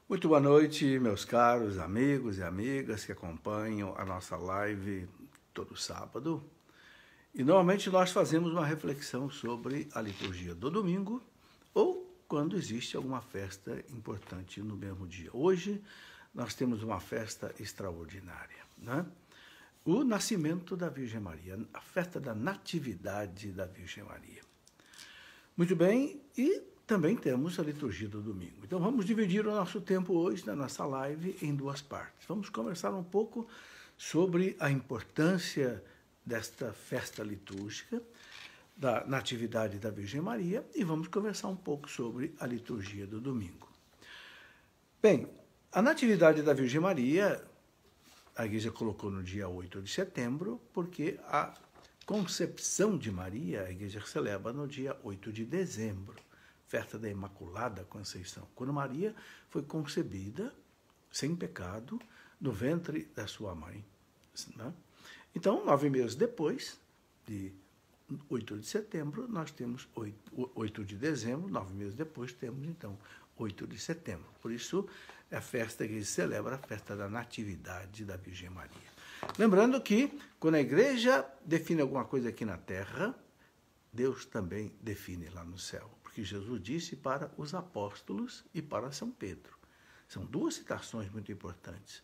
Muito boa noite, meus caros amigos e amigas que acompanham a nossa live todo sábado. E normalmente nós fazemos uma reflexão sobre a liturgia do domingo ou quando existe alguma festa importante no mesmo dia. Hoje nós temos uma festa extraordinária, né? O nascimento da Virgem Maria, a festa da Natividade da Virgem Maria. Muito bem, e também temos a liturgia do domingo. Então vamos dividir o nosso tempo hoje, na nossa live, em duas partes. Vamos conversar um pouco sobre a importância desta festa litúrgica, da Natividade da Virgem Maria, e vamos conversar um pouco sobre a liturgia do domingo. Bem, a Natividade da Virgem Maria, a Igreja colocou no dia 8 de setembro, porque a concepção de Maria, a Igreja celebra no dia 8 de dezembro, festa da Imaculada Conceição, quando Maria foi concebida, sem pecado, no ventre da sua mãe, né? Então, 9 meses depois, de 8 de setembro, nós temos 8 de dezembro, 9 meses depois temos, então, 8 de setembro. Por isso, é a festa que se celebra, a festa da Natividade da Virgem Maria. Lembrando que, quando a Igreja define alguma coisa aqui na Terra, Deus também define lá no céu, porque Jesus disse para os apóstolos e para São Pedro. São duas citações muito importantes.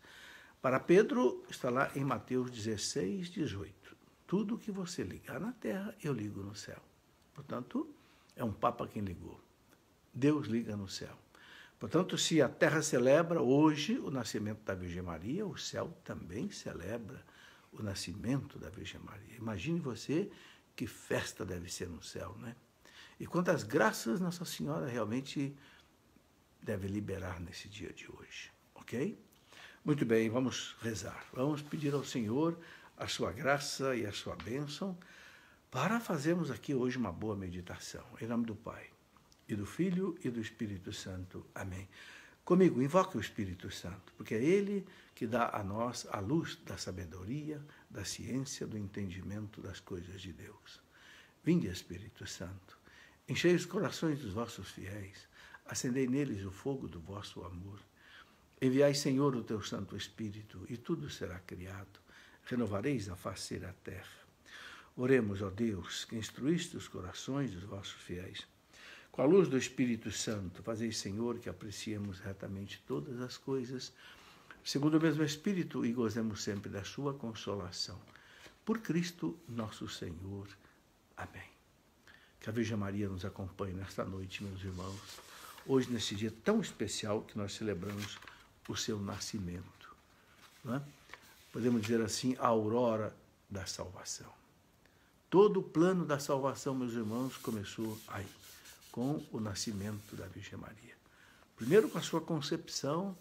Para Pedro, está lá em Mateus 16, 18. Tudo que você ligar na terra, eu ligo no céu. Portanto, é um Papa quem ligou. Deus liga no céu. Portanto, se a terra celebra hoje o nascimento da Virgem Maria, o céu também celebra o nascimento da Virgem Maria. Imagine você que festa deve ser no céu, né? E quantas graças Nossa Senhora realmente deve liberar nesse dia de hoje, ok? Muito bem, vamos rezar. Vamos pedir ao Senhor a sua graça e a sua bênção para fazermos aqui hoje uma boa meditação. Em nome do Pai, e do Filho e do Espírito Santo. Amém. Comigo, invoque o Espírito Santo, porque é Ele que dá a nós a luz da sabedoria, da ciência, do entendimento das coisas de Deus. Vinde, Espírito Santo, enchei os corações dos vossos fiéis, acendei neles o fogo do vosso amor. Enviai, Senhor, o teu Santo Espírito, e tudo será criado. Renovareis a face da terra. Oremos, ó Deus, que instruíste os corações dos vossos fiéis. Com a luz do Espírito Santo, fazei, Senhor, que apreciemos retamente todas as coisas, segundo o mesmo Espírito, e gozemos sempre da sua consolação. Por Cristo nosso Senhor. Amém. Que a Virgem Maria nos acompanhe nesta noite, meus irmãos, hoje, nesse dia tão especial que nós celebramos o seu nascimento, não é? Podemos dizer assim, a aurora da salvação. Todo o plano da salvação, meus irmãos, começou aí, com o nascimento da Virgem Maria. Primeiro com a sua concepção,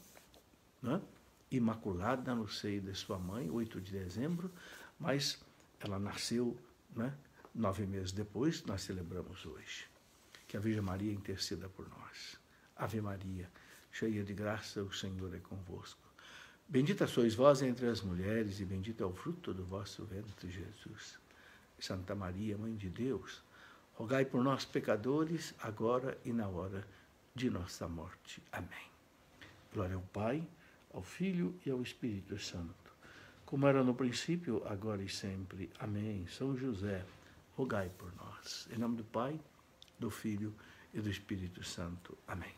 né, imaculada no seio de sua mãe, 8 de dezembro, mas ela nasceu, né, 9 meses depois, nós celebramos hoje. Que a Virgem Maria interceda por nós. Ave Maria, cheia de graça, o Senhor é convosco. Bendita sois vós entre as mulheres, e bendito é o fruto do vosso ventre, Jesus. Santa Maria, Mãe de Deus, rogai por nós, pecadores, agora e na hora de nossa morte. Amém. Glória ao Pai, ao Filho e ao Espírito Santo, como era no princípio, agora e sempre. Amém. São José, rogai por nós. Em nome do Pai, do Filho e do Espírito Santo. Amém.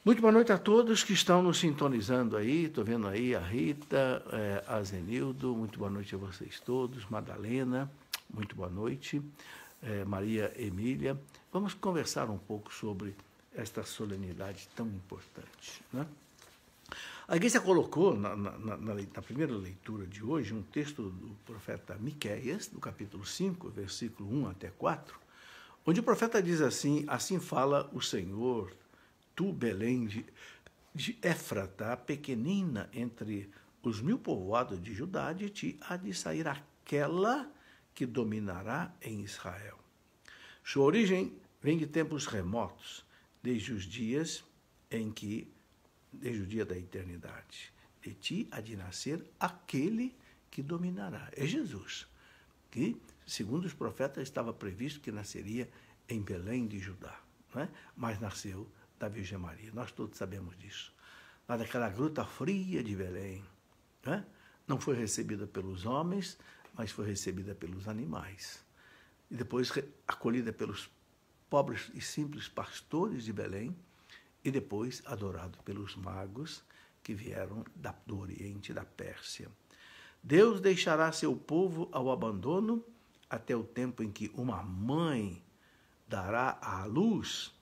Muito boa noite a todos que estão nos sintonizando aí. Estou vendo aí a Rita, a Zenildo. Muito boa noite a vocês todos. Madalena, muito boa noite. Maria Emília. Vamos conversar um pouco sobre esta solenidade tão importante, né? A Igreja colocou na primeira leitura de hoje um texto do profeta Miqueias, do capítulo 5, versículo 1 até 4, onde o profeta diz assim: assim fala o Senhor, tu, Belém de Éfrata, pequenina entre os 1000 povoados de Judá, de ti há de sair aquela que dominará em Israel. Sua origem vem de tempos remotos, desde o dia da eternidade. De ti há de nascer aquele que dominará. É Jesus, que, segundo os profetas, estava previsto que nasceria em Belém de Judá, não é? Mas nasceu da Virgem Maria. Nós todos sabemos disso. Lá daquela gruta fria de Belém, né? Não foi recebida pelos homens, mas foi recebida pelos animais. E depois acolhida pelos pobres e simples pastores de Belém, e depois adorado pelos magos que vieram do Oriente, da Pérsia. Deus deixará seu povo ao abandono até o tempo em que uma mãe dará à luz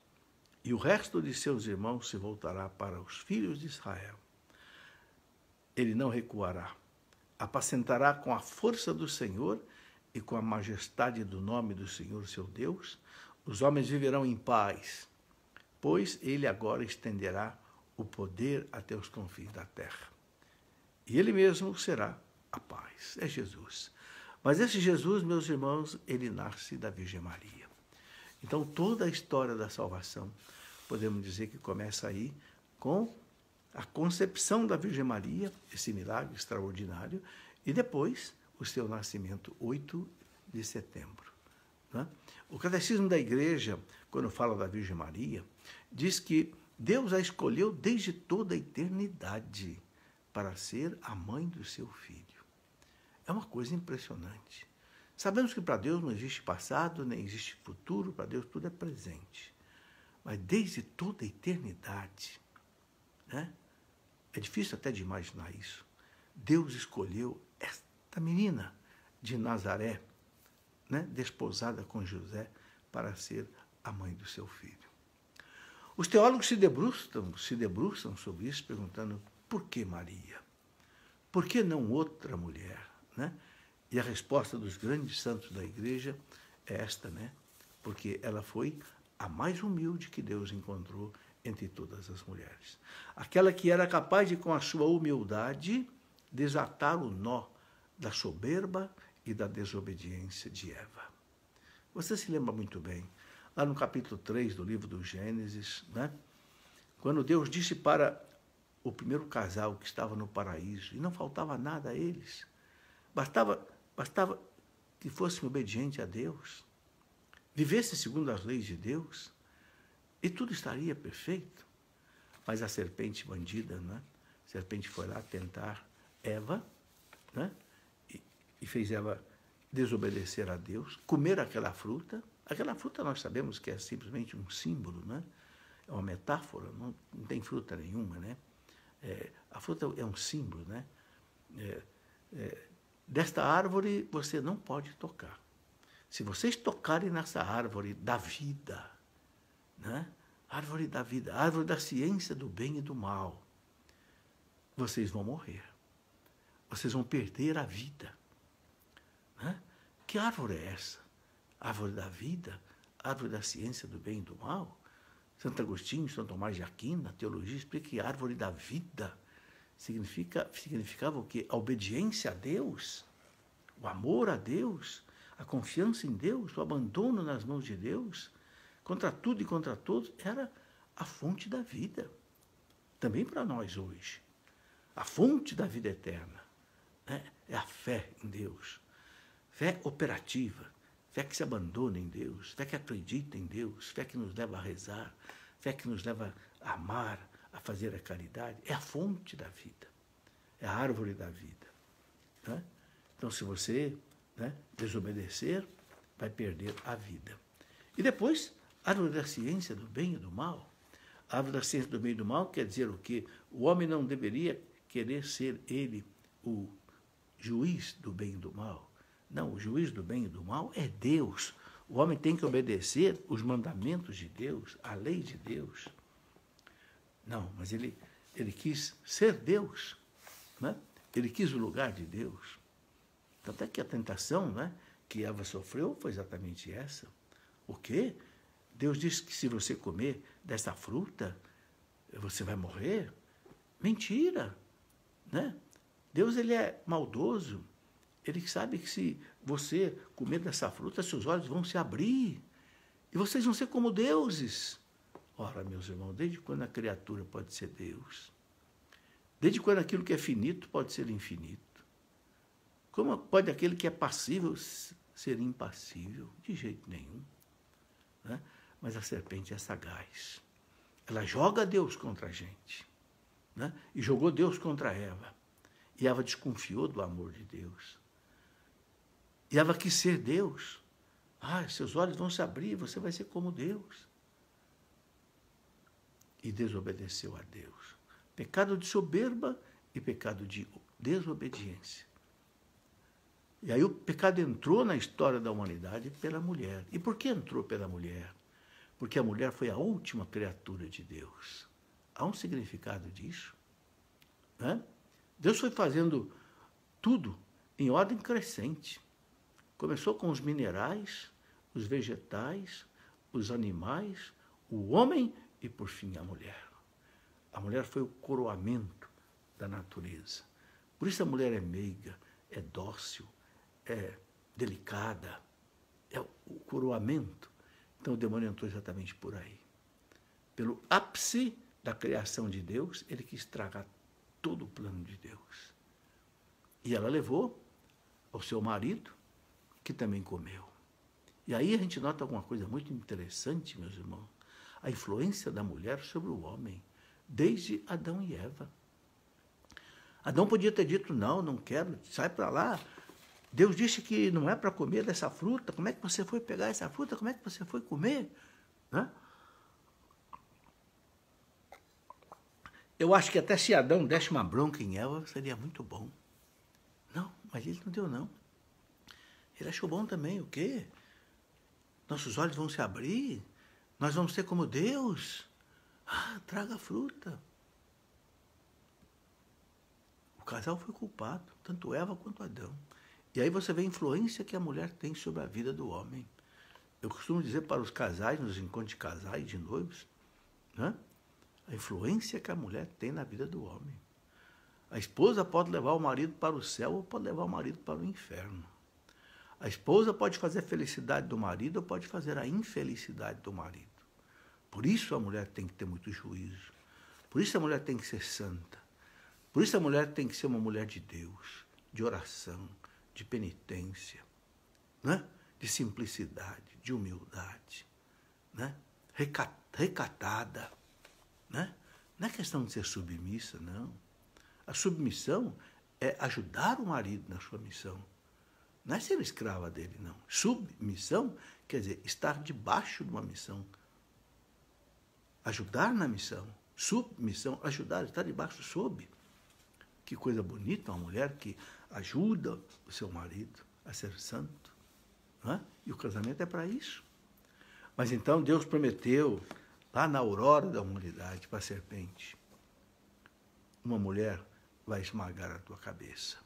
e o resto de seus irmãos se voltará para os filhos de Israel. Ele não recuará, apacentará com a força do Senhor e com a majestade do nome do Senhor seu Deus, os homens viverão em paz, pois ele agora estenderá o poder até os confins da terra. E ele mesmo será a paz. É Jesus. Mas esse Jesus, meus irmãos, ele nasce da Virgem Maria. Então, toda a história da salvação, podemos dizer que começa aí com a concepção da Virgem Maria, esse milagre extraordinário, e depois o seu nascimento, 8 de setembro. Né? O Catecismo da Igreja, quando fala da Virgem Maria, diz que Deus a escolheu desde toda a eternidade para ser a mãe do seu filho. É uma coisa impressionante. Sabemos que para Deus não existe passado, nem existe futuro, para Deus tudo é presente. Mas desde toda a eternidade, né? É difícil até de imaginar isso. Deus escolheu esta menina de Nazaré, né? Desposada com José, para ser a mãe do seu filho. Os teólogos se debruçam sobre isso, perguntando por que Maria? Por que não outra mulher? Né? E a resposta dos grandes santos da Igreja é esta, né? Porque ela foi a mais humilde que Deus encontrou entre todas as mulheres. Aquela que era capaz de, com a sua humildade, desatar o nó da soberba e da desobediência de Eva. Você se lembra muito bem, lá no capítulo 3 do livro do Gênesis, né? Quando Deus disse para o primeiro casal que estava no paraíso, e não faltava nada a eles, bastava que fossem obedientes a Deus, vivessem segundo as leis de Deus, e tudo estaria perfeito. Mas a serpente bandida, né? A serpente foi lá tentar Eva, né? E fez ela desobedecer a Deus, comer aquela fruta. Aquela fruta nós sabemos que é simplesmente um símbolo, né? É uma metáfora, não tem fruta nenhuma, né? A fruta é um símbolo, né? Desta árvore você não pode tocar. Se vocês tocarem nessa árvore da vida, né? Árvore da vida, árvore da ciência do bem e do mal, vocês vão morrer. Vocês vão perder a vida. Né? Que árvore é essa? Árvore da vida? Árvore da ciência do bem e do mal? Santo Agostinho, São Tomás de Aquino, na teologia, explica que árvore da vida significava o quê? A obediência a Deus, o amor a Deus, a confiança em Deus, o abandono nas mãos de Deus, contra tudo e contra todos, era a fonte da vida. Também para nós hoje. A fonte da vida eterna, né? É a fé em Deus. Fé operativa, fé que se abandona em Deus, fé que acredita em Deus, fé que nos leva a rezar, fé que nos leva a amar, a fazer a caridade. É a fonte da vida, é a árvore da vida. Né? Então, se você, né, desobedecer, vai perder a vida. E depois, a árvore da ciência do bem e do mal. A árvore da ciência do bem e do mal quer dizer o quê? O homem não deveria querer ser ele o juiz do bem e do mal. Não, o juiz do bem e do mal é Deus. O homem tem que obedecer os mandamentos de Deus, a lei de Deus. Não, mas ele quis ser Deus, né? Ele quis o lugar de Deus. Tanto é que a tentação, né, que Eva sofreu foi exatamente essa. O quê? Deus disse que se você comer dessa fruta, você vai morrer? Mentira! Né? Deus, ele é maldoso. Ele sabe que se você comer dessa fruta, seus olhos vão se abrir. E vocês vão ser como deuses. Ora, meus irmãos, desde quando a criatura pode ser Deus? Desde quando aquilo que é finito pode ser infinito? Como pode aquele que é passível ser impassível? De jeito nenhum. Né? Mas a serpente é sagaz. Ela joga Deus contra a gente, né? E jogou Deus contra Eva. E Eva desconfiou do amor de Deus. E Eva quis ser Deus. Seus olhos vão se abrir, você vai ser como Deus. E desobedeceu a Deus. Pecado de soberba e pecado de desobediência. E aí o pecado entrou na história da humanidade pela mulher. E por que entrou pela mulher? Porque a mulher foi a última criatura de Deus. Há um significado disso, né? Deus foi fazendo tudo em ordem crescente. Começou com os minerais, os vegetais, os animais, o homem e, por fim, a mulher. A mulher foi o coroamento da natureza. Por isso a mulher é meiga, é dócil, é delicada, é o coroamento. Então o demônio entrou exatamente por aí. Pelo ápice da criação de Deus, ele quis estragar todo o plano de Deus. E ela levou ao seu marido, que também comeu. E aí a gente nota alguma coisa muito interessante, meus irmãos. A influência da mulher sobre o homem, desde Adão e Eva. Adão podia ter dito, não quero, sai para lá. Deus disse que não é para comer dessa fruta. Como é que você foi pegar essa fruta? Como é que você foi comer? Né? Eu acho que até se Adão desse uma bronca em Eva, seria muito bom. Não, mas ele não deu, não. Ele achou bom também. O quê? Nossos olhos vão se abrir. Nós vamos ser como Deus. Traga a fruta. O casal foi culpado, tanto Eva quanto Adão. E aí você vê a influência que a mulher tem sobre a vida do homem. Eu costumo dizer para os casais, nos encontros de casais, de noivos, né? A influência que a mulher tem na vida do homem. A esposa pode levar o marido para o céu ou pode levar o marido para o inferno. A esposa pode fazer a felicidade do marido ou pode fazer a infelicidade do marido. Por isso a mulher tem que ter muito juízo. Por isso a mulher tem que ser santa. Por isso a mulher tem que ser uma mulher de Deus, de oração, de penitência, né? De simplicidade, de humildade, né? Recatada. Né? Não é questão de ser submissa, não. A submissão é ajudar o marido na sua missão. Não é ser escrava dele, não. Submissão quer dizer estar debaixo de uma missão. Ajudar na missão. Submissão, ajudar, estar debaixo, sob. Que coisa bonita, uma mulher que ajuda o seu marido a ser santo. Né? E o casamento é para isso. Mas então Deus prometeu, lá na aurora da humanidade, para a serpente, uma mulher vai esmagar a tua cabeça.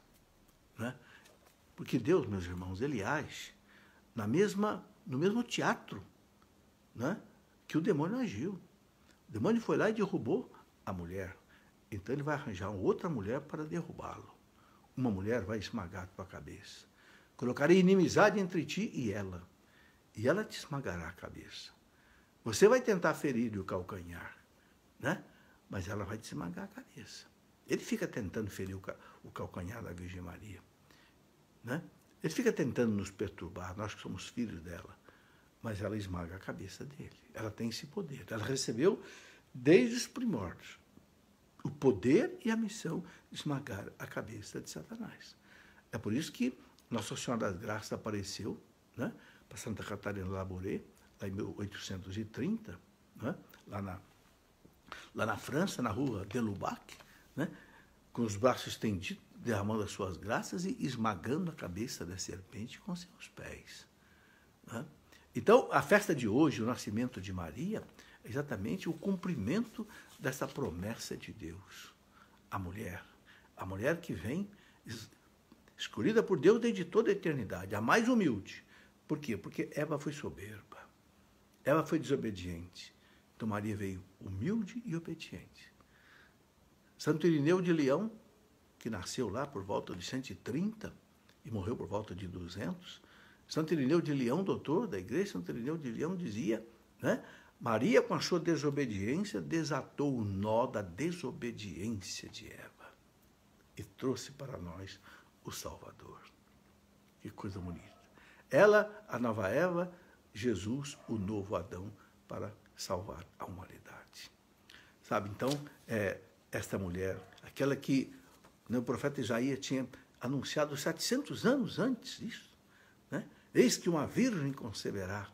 Né? Porque Deus, meus irmãos, ele age no mesmo teatro, né, que o demônio agiu. O demônio foi lá e derrubou a mulher. Então ele vai arranjar outra mulher para derrubá-lo. Uma mulher vai esmagar a tua cabeça. Colocarei inimizade entre ti e ela te esmagará a cabeça. Você vai tentar ferir o calcanhar, né? Mas ela vai te esmagar a cabeça. Ele fica tentando ferir o calcanhar da Virgem Maria, né? Ele fica tentando nos perturbar, nós que somos filhos dela, mas ela esmaga a cabeça dele. Ela tem esse poder. Ela recebeu, desde os primórdios, o poder e a missão de esmagar a cabeça de Satanás. É por isso que Nossa Senhora das Graças apareceu, né, para Santa Catarina Labouré, lá em 1830, né, lá na França, na rua de Lubac, né, com os braços estendidos, derramando as suas graças e esmagando a cabeça da serpente com seus pés. Né? Então, a festa de hoje, o nascimento de Maria, é exatamente o cumprimento dessa promessa de Deus. A mulher que vem, escolhida por Deus desde toda a eternidade, a mais humilde. Por quê? Porque Eva foi soberba, Eva foi desobediente. Então Maria veio humilde e obediente. Santo Irineu de Leão, que nasceu lá por volta de 130 e morreu por volta de 200, Santo Irineu de Leão, doutor da igreja, Santo Irineu de Leão dizia, né, Maria, com a sua desobediência, desatou o nó da desobediência de Eva e trouxe para nós o Salvador. Que coisa bonita. Ela, a nova Eva, Jesus, o novo Adão, para salvar a humanidade. sabe? Então, esta mulher, aquela que, né, o profeta Isaías tinha anunciado 700 anos antes disso, né? Eis que uma virgem conceberá.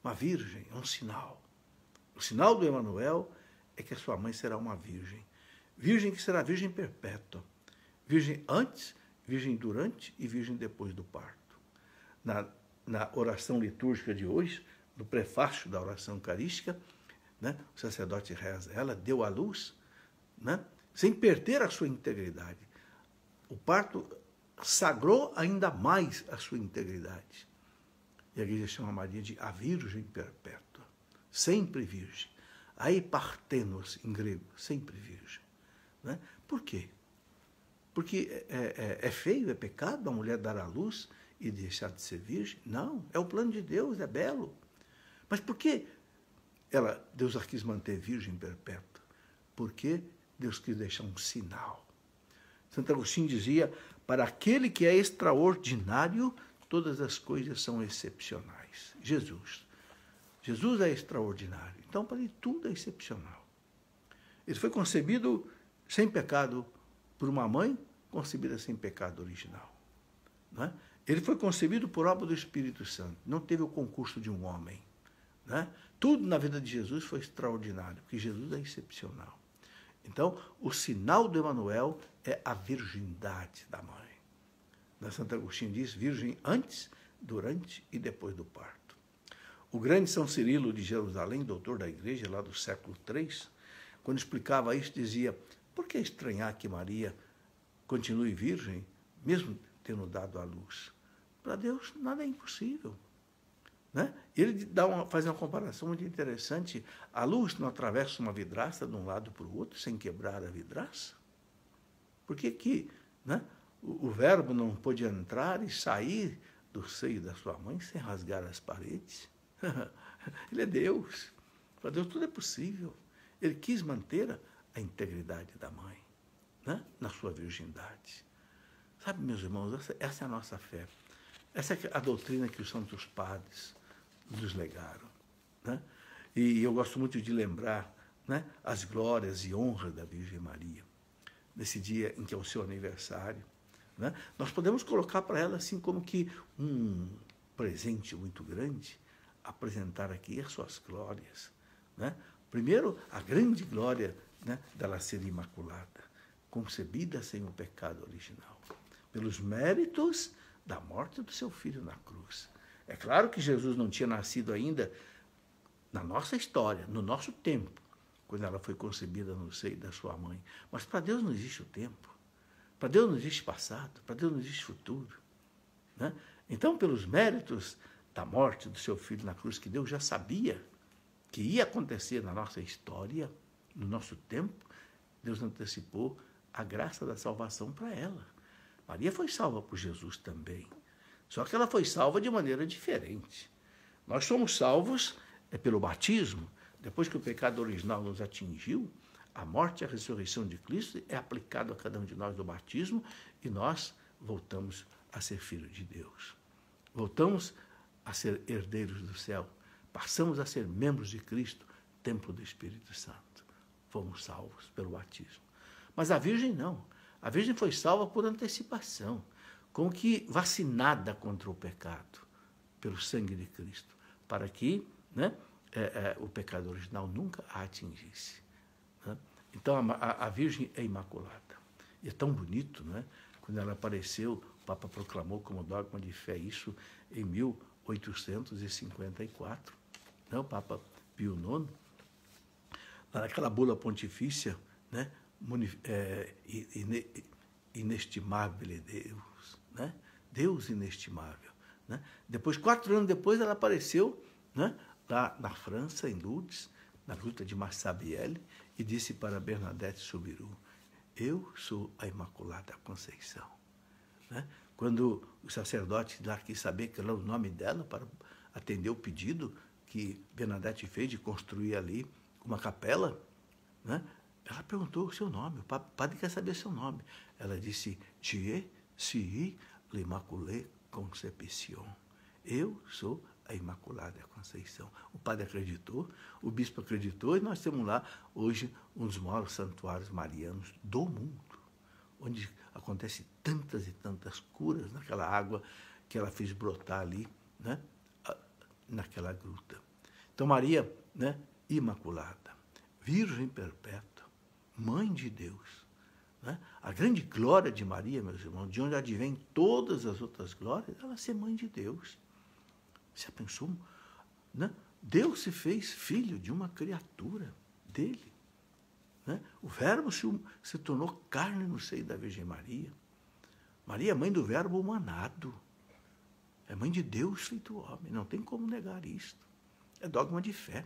Uma virgem, é um sinal. O sinal do Emanuel é que a sua mãe será uma virgem. Virgem que será virgem perpétua. Virgem antes, virgem durante e virgem depois do parto. Na oração litúrgica de hoje, no prefácio da oração eucarística, né, o sacerdote reza, ela deu à luz, né, sem perder a sua integridade. O parto sagrou ainda mais a sua integridade. E a igreja chama Maria de a Virgem Perpétua, sempre virgem. Aí partenos, em grego, sempre virgem. Né? Por quê? Porque é feio, é pecado a mulher dar à luz e deixar de ser virgem? Não, é o plano de Deus, é belo. Mas por que Deus a quis manter virgem perpétua? Porque Deus quis deixar um sinal. Santo Agostinho dizia, para aquele que é extraordinário, todas as coisas são excepcionais. Jesus é extraordinário. Então, para ele, tudo é excepcional. Ele foi concebido sem pecado por uma mãe concebida sem pecado original. Não é? Ele foi concebido por obra do Espírito Santo. Não teve o concurso de um homem. Não é? Tudo na vida de Jesus foi extraordinário, porque Jesus é excepcional. Então, o sinal do Emanuel é a virgindade da mãe. Santo Agostinho diz, virgem antes, durante e depois do parto. O grande São Cirilo de Jerusalém, doutor da igreja lá do século III, quando explicava isso, dizia, por que estranhar que Maria continue virgem, mesmo tendo dado à luz? Para Deus, nada é impossível. Né? Ele faz uma comparação muito interessante. A luz não atravessa uma vidraça de um lado para o outro sem quebrar a vidraça? Por que né, o verbo não pôde entrar e sair do seio da sua mãe sem rasgar as paredes? Ele é Deus. Para Deus tudo é possível. Ele quis manter a integridade da mãe, né, na sua virgindade. Sabe, meus irmãos, essa é a nossa fé. Essa é a doutrina que os santos padres nos legaram. Né? E eu gosto muito de lembrar, né, as glórias e honras da Virgem Maria. Nesse dia em que é o seu aniversário, né, nós podemos colocar para ela assim como que um presente muito grande, apresentar aqui as suas glórias. Né? Primeiro, a grande glória, né, dela ser imaculada, concebida sem o pecado original, pelos méritos da morte do seu filho na cruz. É claro que Jesus não tinha nascido ainda na nossa história, no nosso tempo, quando ela foi concebida no seio da sua mãe. Mas para Deus não existe o tempo. Para Deus não existe passado. Para Deus não existe futuro. Né? Então, pelos méritos da morte do seu filho na cruz, que Deus já sabia que ia acontecer na nossa história, no nosso tempo, Deus antecipou a graça da salvação para ela. Maria foi salva por Jesus também. Só que ela foi salva de maneira diferente. Nós somos salvos pelo batismo. Depois que o pecado original nos atingiu, a morte e a ressurreição de Cristo é aplicado a cada um de nós do batismo e nós voltamos a ser filhos de Deus. Voltamos a ser herdeiros do céu. Passamos a ser membros de Cristo, templo do Espírito Santo. Fomos salvos pelo batismo. Mas a Virgem não. A Virgem foi salva por antecipação, como que vacinada contra o pecado, pelo sangue de Cristo, para que, né, o pecado original nunca a atingisse. Né? Então, a Virgem é imaculada. E é tão bonito, né? Quando ela apareceu, o Papa proclamou como dogma de fé isso em 1854. Né? O Papa Pio IX, naquela bula pontifícia, né? Inestimável Deus, né? Deus inestimável. Né? Depois, 4 anos depois, ela apareceu, né, lá na França, em Lourdes, na gruta de Massabielle, e disse para Bernadette Soubirous, eu sou a Imaculada Conceição. Né? Quando o sacerdote lá quis saber qual era o nome dela para atender o pedido que Bernadette fez de construir ali uma capela, né? Ela perguntou o seu nome, o padre quer saber seu nome. Ela disse, Je suis l'Immaculée Conception. Eu sou a Imaculada Conceição. O padre acreditou, o bispo acreditou, e nós temos lá, hoje, um dos maiores santuários marianos do mundo, onde acontecem tantas e tantas curas naquela água que ela fez brotar ali, né, naquela gruta. Então, Maria, né, Imaculada, Virgem Perpétua, Mãe de Deus, né? A grande glória de Maria, meus irmãos, de onde advém todas as outras glórias, ela ser Mãe de Deus. Você pensou? Né? Deus se fez filho de uma criatura dele. Né? O Verbo se tornou carne no seio da Virgem Maria. Maria é mãe do Verbo humanado. É mãe de Deus feito homem. Não tem como negar isto. É dogma de fé,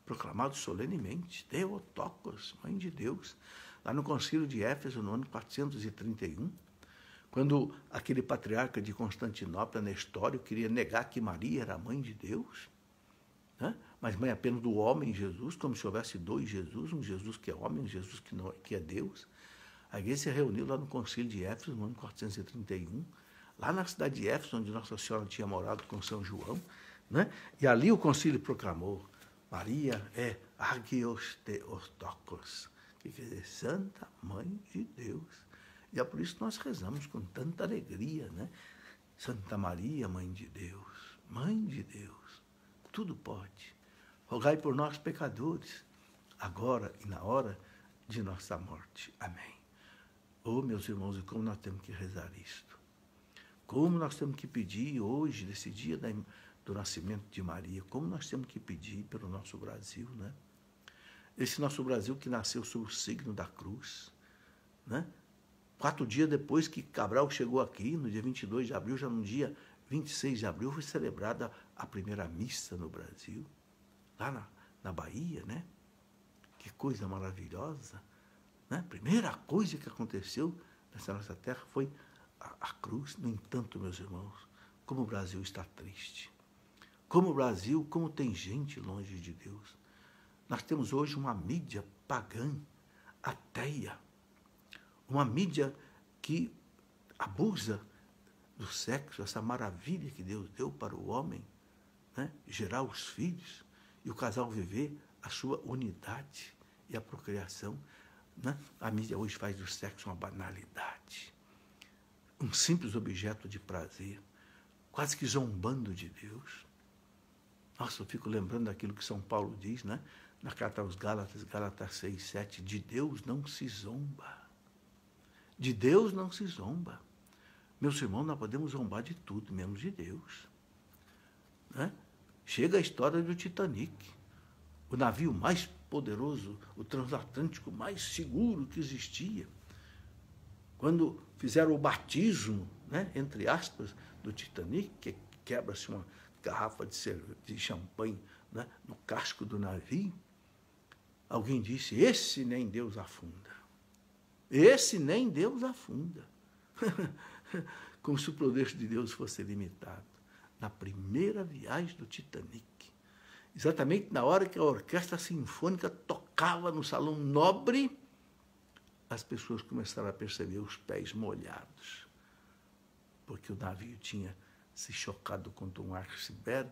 proclamado solenemente. Theotokos, mãe de Deus. Lá no Concílio de Éfeso, no ano 431, quando aquele patriarca de Constantinopla, Nestório, queria negar que Maria era a mãe de Deus, né? Mas mãe apenas do homem Jesus, como se houvesse dois Jesus, um Jesus que é homem, um Jesus que é Deus. A igreja se reuniu lá no Concílio de Éfeso, no ano 431, lá na cidade de Éfeso, onde Nossa Senhora tinha morado com São João, né? E ali o concílio proclamou: Maria é Agios Theotokos, que quer dizer Santa Mãe de Deus. E é por isso que nós rezamos com tanta alegria, né? Santa Maria, Mãe de Deus, Mãe de Deus, tudo pode. Rogai por nós, pecadores, agora e na hora de nossa morte. Amém. Oh, meus irmãos, e como nós temos que rezar isto. Como nós temos que pedir hoje, nesse dia do nascimento de Maria, como nós temos que pedir pelo nosso Brasil, né? Esse nosso Brasil que nasceu sob o signo da cruz, né? 4 dias depois que Cabral chegou aqui, no dia 22 de abril, já no dia 26 de abril, foi celebrada a primeira missa no Brasil, lá na Bahia, né? Que coisa maravilhosa, né? A primeira coisa que aconteceu nessa nossa terra foi a cruz. No entanto, meus irmãos, como o Brasil está triste, como o Brasil, como tem gente longe de Deus. Nós temos hoje uma mídia pagã, ateia, uma mídia que abusa do sexo, essa maravilha que Deus deu para o homem, né? Gerar os filhos e o casal viver a sua unidade e a procriação, né? A mídia hoje faz do sexo uma banalidade, um simples objeto de prazer, quase que zombando de Deus. Nossa, eu fico lembrando daquilo que São Paulo diz, né? Na carta aos Gálatas, Gálatas 6, 7, de Deus não se zomba. De Deus não se zomba. Meus irmãos, nós podemos zombar de tudo, menos de Deus. Né? Chega a história do Titanic, o navio mais poderoso, o transatlântico mais seguro que existia. Quando fizeram o batismo, né, entre aspas, do Titanic, que quebra-se uma garrafa de champanhe, né, no casco do navio, alguém disse: esse nem Deus afunda. Esse nem Deus afunda. Como se o poder de Deus fosse limitado. Na primeira viagem do Titanic, exatamente na hora que a orquestra sinfônica tocava no salão nobre, as pessoas começaram a perceber os pés molhados, porque o navio tinha se chocado contra um iceberg,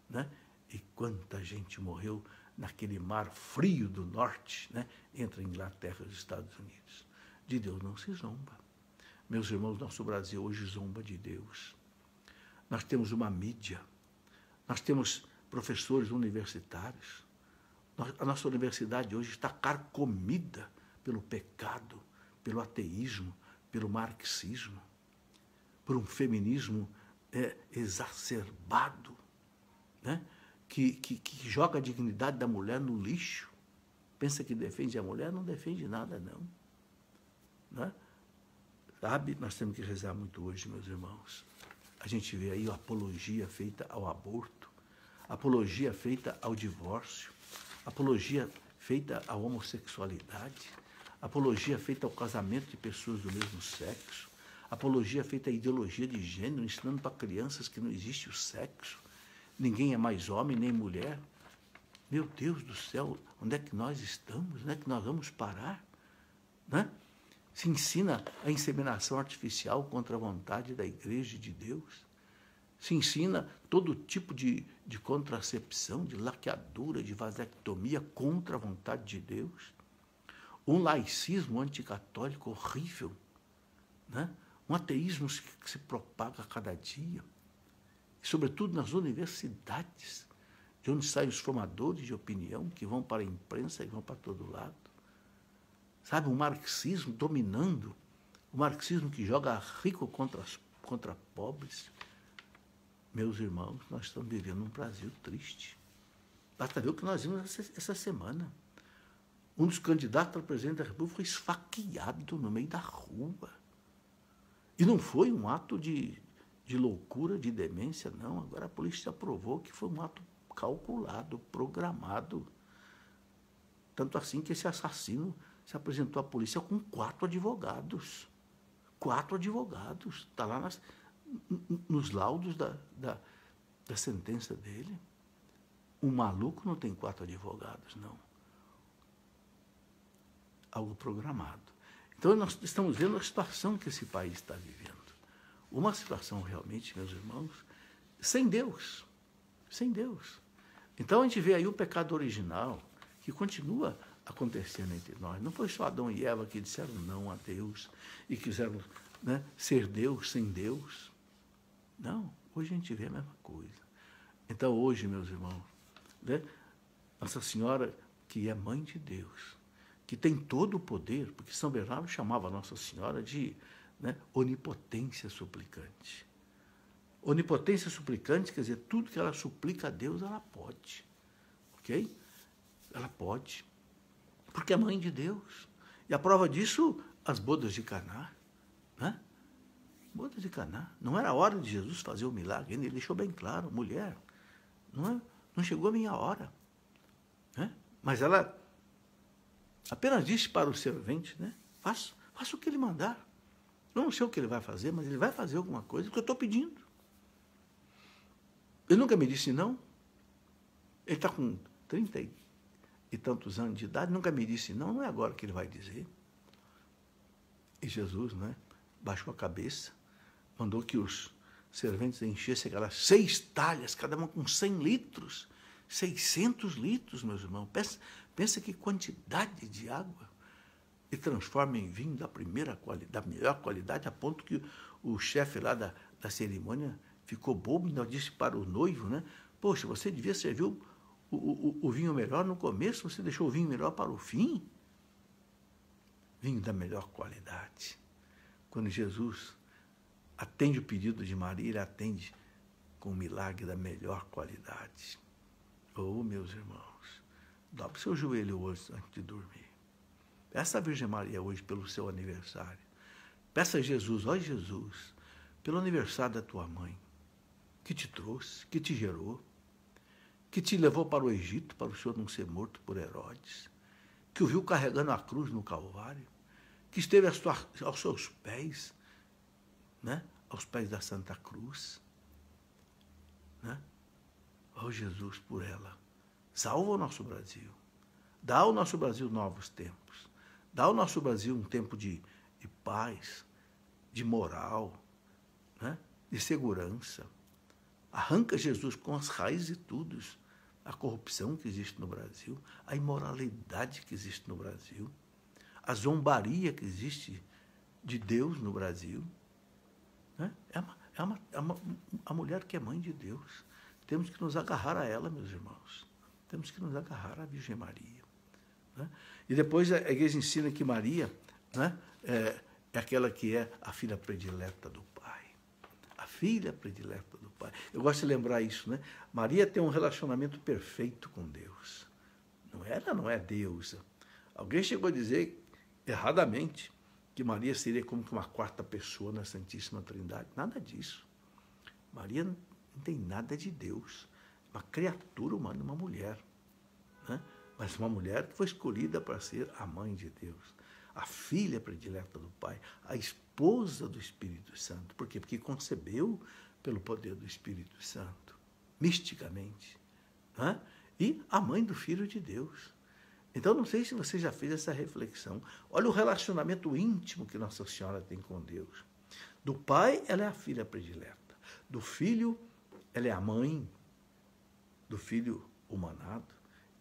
né? E quanta gente morreu naquele mar frio do norte, né? Entre a Inglaterra e os Estados Unidos. De Deus não se zomba. Meus irmãos, nosso Brasil hoje zomba de Deus. Nós temos uma mídia, nós temos professores universitários, a nossa universidade hoje está carcomida pelo pecado, pelo ateísmo, pelo marxismo, por um feminismo exacerbado, né? que joga a dignidade da mulher no lixo. Pensa que defende a mulher, não defende nada, não. Né? Sabe, nós temos que rezar muito hoje, meus irmãos. A gente vê aí a apologia feita ao aborto, apologia feita ao divórcio, apologia feita à homossexualidade, apologia feita ao casamento de pessoas do mesmo sexo, apologia feita à ideologia de gênero, ensinando para crianças que não existe o sexo, ninguém é mais homem nem mulher. Meu Deus do céu, onde é que nós estamos? Onde é que nós vamos parar? Né? Se ensina a inseminação artificial contra a vontade da Igreja de Deus. se ensina todo tipo de contracepção, de laqueadura, de vasectomia contra a vontade de Deus. Um laicismo anticatólico horrível, né? Um ateísmo que se propaga a cada dia, e sobretudo nas universidades, de onde saem os formadores de opinião, que vão para a imprensa e vão para todo lado. Sabe, um marxismo dominando, um marxismo que joga rico contra pobres. Meus irmãos, nós estamos vivendo um Brasil triste. Basta ver o que nós vimos essa semana. Um dos candidatos a presidente da República foi esfaqueado no meio da rua. E não foi um ato de loucura, de demência, não. Agora a polícia provou que foi um ato calculado, programado. Tanto assim que esse assassino se apresentou à polícia com 4 advogados. 4 advogados. Está lá nos laudos da sentença dele. Um maluco não tem 4 advogados, não. Algo programado. Então, nós estamos vendo a situação que esse país está vivendo. Uma situação realmente, meus irmãos, sem Deus. Sem Deus. Então, a gente vê aí o pecado original, que continua acontecendo entre nós. Não foi só Adão e Eva que disseram não a Deus e quiseram, né, ser Deus sem Deus. Não, hoje a gente vê a mesma coisa. Então, hoje, meus irmãos, né, Nossa Senhora, que é mãe de Deus, que tem todo o poder, porque São Bernardo chamava Nossa Senhora de, né, onipotência suplicante. Onipotência suplicante quer dizer, tudo que ela suplica a Deus, ela pode. Ok? Ela pode. Porque é mãe de Deus. E a prova disso, as bodas de Caná. Né? Bodas de Caná. Não era a hora de Jesus fazer o milagre. Ele deixou bem claro, mulher, não chegou a minha hora. Né? Mas ela apenas disse para o servente, né? Faça o que ele mandar. Eu não sei o que ele vai fazer, mas ele vai fazer alguma coisa que eu estou pedindo. Ele nunca me disse não. Ele está com 30 e tantos anos de idade, nunca me disse não, não é agora que ele vai dizer. E Jesus, né, baixou a cabeça, mandou que os serventes enchessem aquelas 6 talhas, cada uma com 100 litros. 600 litros, meus irmãos. Pensa que quantidade de água. E transforma em vinho da melhor qualidade, a ponto que o chefe lá da cerimônia ficou bobo e ainda disse para o noivo, né? Poxa, você devia servir o vinho melhor no começo, você deixou o vinho melhor para o fim? Vinho da melhor qualidade. Quando Jesus atende o pedido de Maria, ele atende com um milagre da melhor qualidade. Oh, meus irmãos, dobre seu joelho hoje antes de dormir. Peça a Virgem Maria hoje pelo seu aniversário. Peça a Jesus, ó Jesus, pelo aniversário da tua mãe, que te trouxe, que te gerou, que te levou para o Egito, para o Senhor não ser morto por Herodes, que o viu carregando a cruz no Calvário, que esteve aos seus pés, né? Aos pés da Santa Cruz. Né? Ó Jesus, por ela, salva o nosso Brasil. Dá ao nosso Brasil novos tempos. Dá ao nosso Brasil um tempo de paz, de moral, né? De segurança. Arranca, Jesus, com as raízes e tudo, a corrupção que existe no Brasil, a imoralidade que existe no Brasil, a zombaria que existe de Deus no Brasil. Né? É a mulher que é mãe de Deus. Temos que nos agarrar a ela, meus irmãos. Temos que nos agarrar à Virgem Maria. Né? E depois a igreja ensina que Maria, né, é aquela que é a filha predileta do Pai. A filha predileta do Pai. Eu gosto de lembrar isso, né? Maria tem um relacionamento perfeito com Deus. Ela não é deusa. Alguém chegou a dizer, erradamente, que Maria seria como que uma 4ª pessoa na Santíssima Trindade. Nada disso. Maria não tem nada de Deus. Uma criatura humana, uma mulher. Né? Mas uma mulher que foi escolhida para ser a mãe de Deus. A filha predileta do Pai. A esposa do Espírito Santo. Por quê? Porque concebeu pelo poder do Espírito Santo. Misticamente. Né? E a mãe do Filho de Deus. Então, não sei se você já fez essa reflexão. Olha o relacionamento íntimo que Nossa Senhora tem com Deus. Do Pai, ela é a filha predileta. Do Filho, ela é a mãe do Filho humanado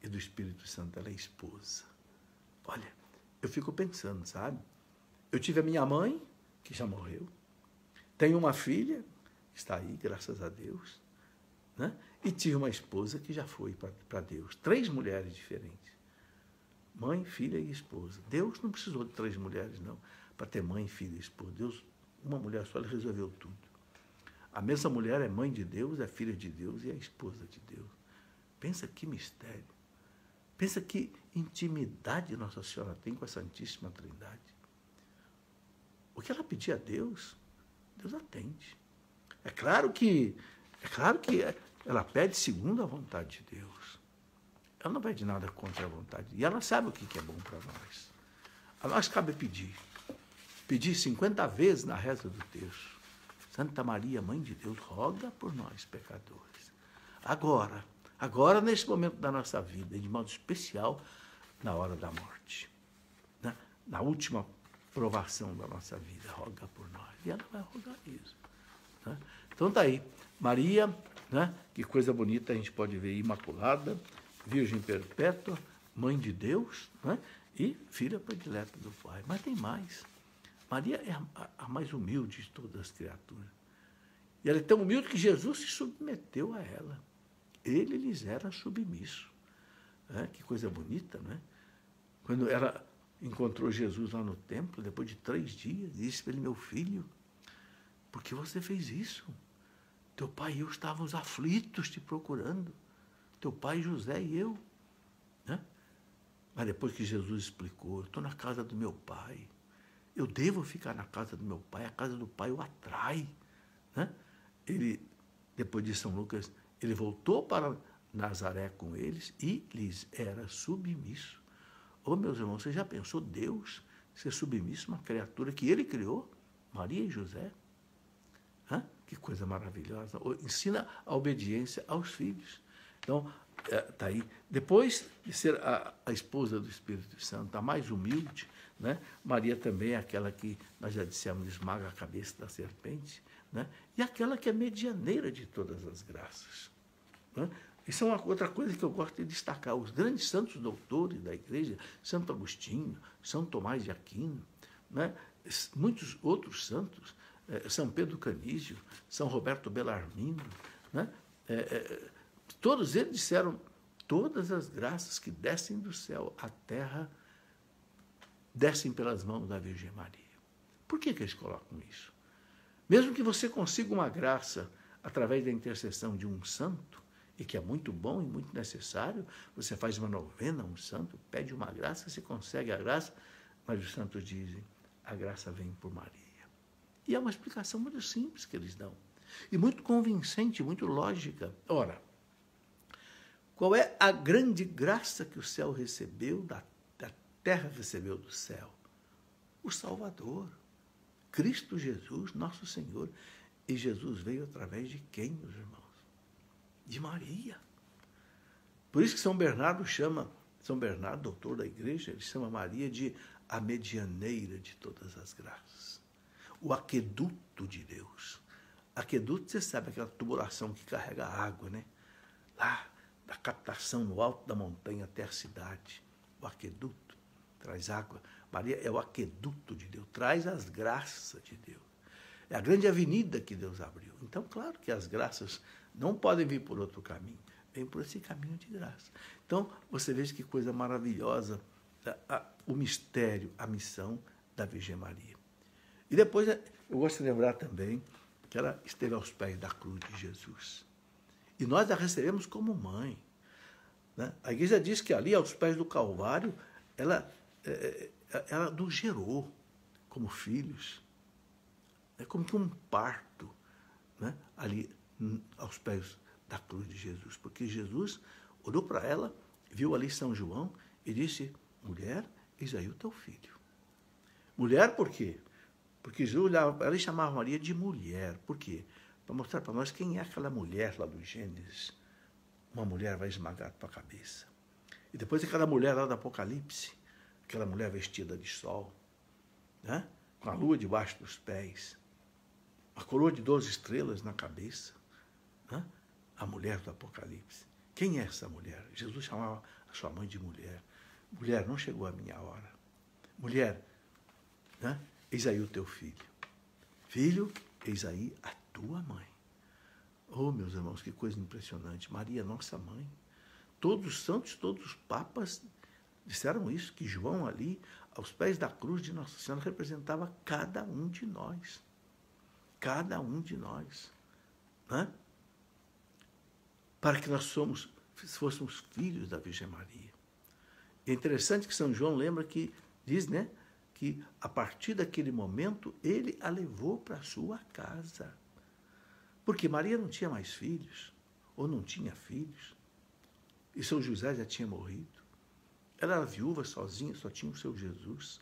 e do Espírito Santo, ela é esposa. Olha, eu fico pensando, sabe? Eu tive a minha mãe, que já morreu, tenho uma filha, que está aí, graças a Deus, né? E tive uma esposa que já foi para Deus. 3 mulheres diferentes. Mãe, filha e esposa. Deus não precisou de 3 mulheres, não, para ter mãe, filha e esposa. Deus, uma mulher só, ele resolveu tudo. A mesma mulher é mãe de Deus, é filha de Deus e é esposa de Deus. Pensa que mistério. Pensa que intimidade Nossa Senhora tem com a Santíssima Trindade. O que ela pedir a Deus, Deus atende. É claro que ela pede segundo a vontade de Deus. Ela não pede nada contra a vontade. E ela sabe o que é bom para nós. A nós cabe pedir. Pedir 50 vezes na reza do terço. Santa Maria, Mãe de Deus, roga por nós, pecadores. Agora, nesse momento da nossa vida, e de modo especial, na hora da morte. Né? Na última provação da nossa vida, roga por nós. E ela vai rogar isso. Né? Então está aí. Maria, né? Que coisa bonita a gente pode ver, imaculada, Virgem perpétua, Mãe de Deus, né? E filha predileta do Pai. Mas tem mais. Maria é a mais humilde de todas as criaturas. E ela é tão humilde que Jesus se submeteu a ela. Ele lhes era submisso. Que coisa bonita, né? Quando ela encontrou Jesus lá no templo, depois de 3 dias, disse para ele: meu filho, por que você fez isso? Teu pai e eu estávamos aflitos te procurando. Teu pai José e eu. Né? Mas depois que Jesus explicou: eu estou na casa do meu pai. Eu devo ficar na casa do meu pai. A casa do pai o atrai. Né? Ele, depois de São Lucas, ele voltou para Nazaré com eles e lhes era submisso. Ô, meus irmãos, você já pensou Deus ser submisso a uma criatura que ele criou? Maria e José? Que coisa maravilhosa. Ensina a obediência aos filhos. Então, está aí. Depois de ser a esposa do Espírito Santo, a mais humilde, né? Maria também é aquela que, nós já dissemos, esmaga a cabeça da serpente, né? E aquela que é medianeira de todas as graças. Né? Isso é uma outra coisa que eu gosto de destacar. Os grandes santos doutores da Igreja, Santo Agostinho, São Tomás de Aquino, né? Muitos outros santos, São Pedro Canísio, São Roberto Bellarmino, né? Todos eles disseram: todas as graças que descem do céu à terra descem pelas mãos da Virgem Maria. Por que eles colocam isso? Mesmo que você consiga uma graça através da intercessão de um santo, e que é muito bom e muito necessário, você faz uma novena a um santo, pede uma graça, você consegue a graça, mas os santos dizem: a graça vem por Maria. E é uma explicação muito simples que eles dão, e muito convincente, muito lógica. Ora, qual é a grande graça que o céu recebeu, da terra recebeu do céu? O Salvador, Cristo Jesus, nosso Senhor. E Jesus veio através de quem, meus irmãos? De Maria. Por isso que São Bernardo, doutor da igreja, ele chama Maria de a medianeira de todas as graças. O aqueduto de Deus. Aqueduto, você sabe, aquela tubulação que carrega água, né? Lá, da captação no alto da montanha até a cidade. O aqueduto traz água. Maria é o aqueduto de Deus, traz as graças de Deus. É a grande avenida que Deus abriu. Então, claro que as graças não podem vir por outro caminho, vem por esse caminho de graça. Então, você veja que coisa maravilhosa o mistério, a missão da Virgem Maria. E depois, eu gosto de lembrar também que ela esteve aos pés da cruz de Jesus. E nós a recebemos como mãe. Né? A igreja diz que ali, aos pés do Calvário, ela nos gerou como filhos. É como que um parto, né? Ali aos pés da cruz de Jesus. Porque Jesus olhou para ela, viu ali São João e disse: mulher, eis aí o teu filho. Mulher por quê? Porque Jesus olhava para ela e chamava Maria de mulher. Por quê? Para mostrar para nós quem é aquela mulher lá do Gênesis. Uma mulher vai esmagar a tua cabeça. E depois aquela mulher lá do Apocalipse, aquela mulher vestida de sol, né? Com a lua debaixo dos pés, a coroa de 12 estrelas na cabeça, né? a mulher do Apocalipse. Quem é essa mulher? Jesus chamava a sua mãe de mulher. Mulher, não chegou a minha hora. Mulher, né? Eis aí o teu filho. Filho, eis aí a tua mãe. Oh, meus irmãos, que coisa impressionante. Maria, nossa mãe. Todos os santos, todos os papas disseram isso, que João ali, aos pés da cruz de Nossa Senhora, representava cada um de nós. Cada um de nós. Né? Para que nós fôssemos filhos da Virgem Maria. É interessante que São João lembra que, diz, né, que a partir daquele momento, ele a levou para a sua casa. Porque Maria não tinha mais filhos, ou não tinha filhos, e São José já tinha morrido. Ela era viúva sozinha, só tinha o seu Jesus.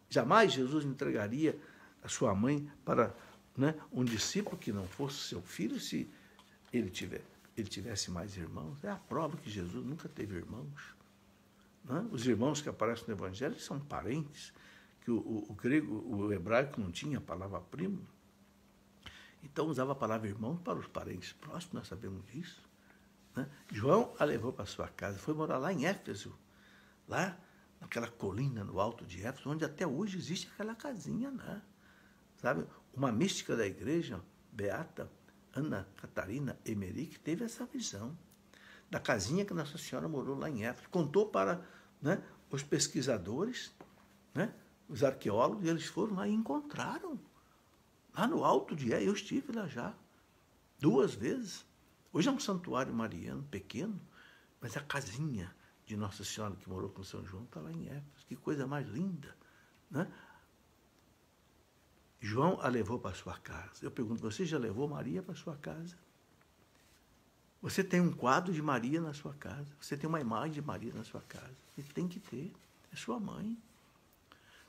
Jamais Jesus entregaria a sua mãe para, né, um discípulo que não fosse seu filho, se ele tivesse mais irmãos. É a prova que Jesus nunca teve irmãos. Né? Os irmãos que aparecem no Evangelho são parentes, que o grego, o hebraico não tinha a palavra primo. Então usava a palavra irmão para os parentes próximos, nós sabemos disso. Né? João a levou para sua casa, foi morar lá em Éfeso, lá naquela colina no alto de Éfeso, onde até hoje existe aquela casinha, né? Sabe? Uma mística da igreja, beata, Ana Catarina Emmerich, teve essa visão da casinha que Nossa Senhora morou lá em Éfeso. Contou para, né, os pesquisadores, né, os arqueólogos, e eles foram lá e encontraram. Lá no alto de Éfeso, eu estive lá já 2 vezes. Hoje é um santuário mariano pequeno, mas a casinha de Nossa Senhora que morou com São João está lá em Éfeso. Que coisa mais linda, né? João a levou para sua casa. Eu pergunto, você já levou Maria para sua casa? Você tem um quadro de Maria na sua casa? Você tem uma imagem de Maria na sua casa? E tem que ter. É sua mãe.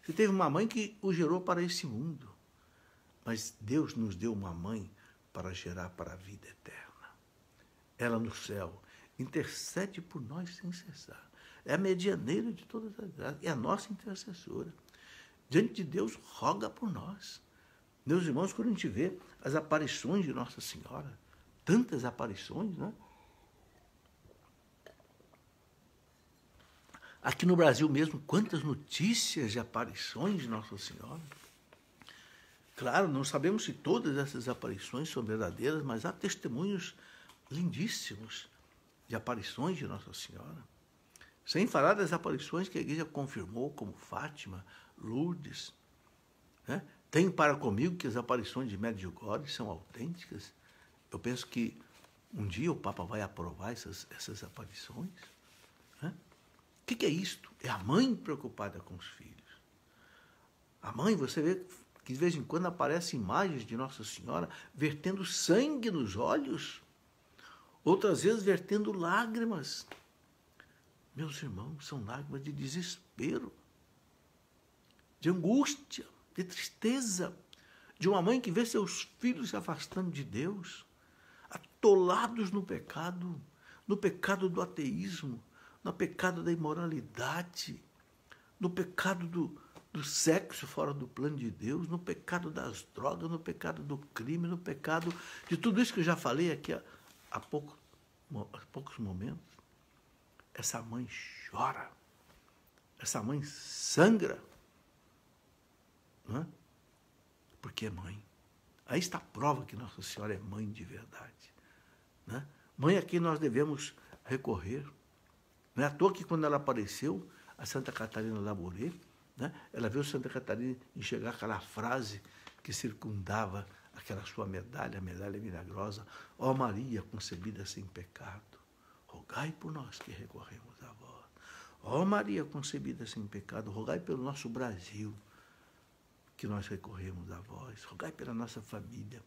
Você teve uma mãe que o gerou para esse mundo. Mas Deus nos deu uma mãe para gerar para a vida eterna. Ela no céu intercede por nós sem cessar. É a medianeira de todas as graças. É a nossa intercessora. Diante de Deus, roga por nós. Meus irmãos, quando a gente vê as aparições de Nossa Senhora, tantas aparições, né? Aqui no Brasil mesmo, quantas notícias de aparições de Nossa Senhora. Claro, não sabemos se todas essas aparições são verdadeiras, mas há testemunhos lindíssimos de aparições de Nossa Senhora. Sem falar das aparições que a igreja confirmou, como Fátima, Lourdes. Né? Tem para comigo que as aparições de Medjugorje são autênticas. Eu penso que um dia o Papa vai aprovar essas aparições. Né? O que é isto? É a mãe preocupada com os filhos. A mãe, você vê que de vez em quando aparecem imagens de Nossa Senhora vertendo sangue nos olhos, outras vezes vertendo lágrimas. Meus irmãos, são lágrimas de desespero, de angústia, de tristeza, de uma mãe que vê seus filhos se afastando de Deus, atolados no pecado do ateísmo, no pecado da imoralidade, no pecado do sexo fora do plano de Deus, no pecado das drogas, no pecado do crime, no pecado de tudo isso que eu já falei aqui há poucos momentos. Essa mãe chora, essa mãe sangra, não é? Porque é mãe. Aí está a prova que Nossa Senhora é mãe de verdade. Né? Mãe a quem nós devemos recorrer. Não é à toa que quando ela apareceu, a Santa Catarina Labouré, né, ela viu Santa Catarina enxergar aquela frase que circundava aquela sua medalha, a medalha milagrosa: ó Maria concebida sem pecado, rogai por nós que recorremos a vós. Ó Maria concebida sem pecado, rogai pelo nosso Brasil, que nós recorremos a vós. Rogai pela nossa família,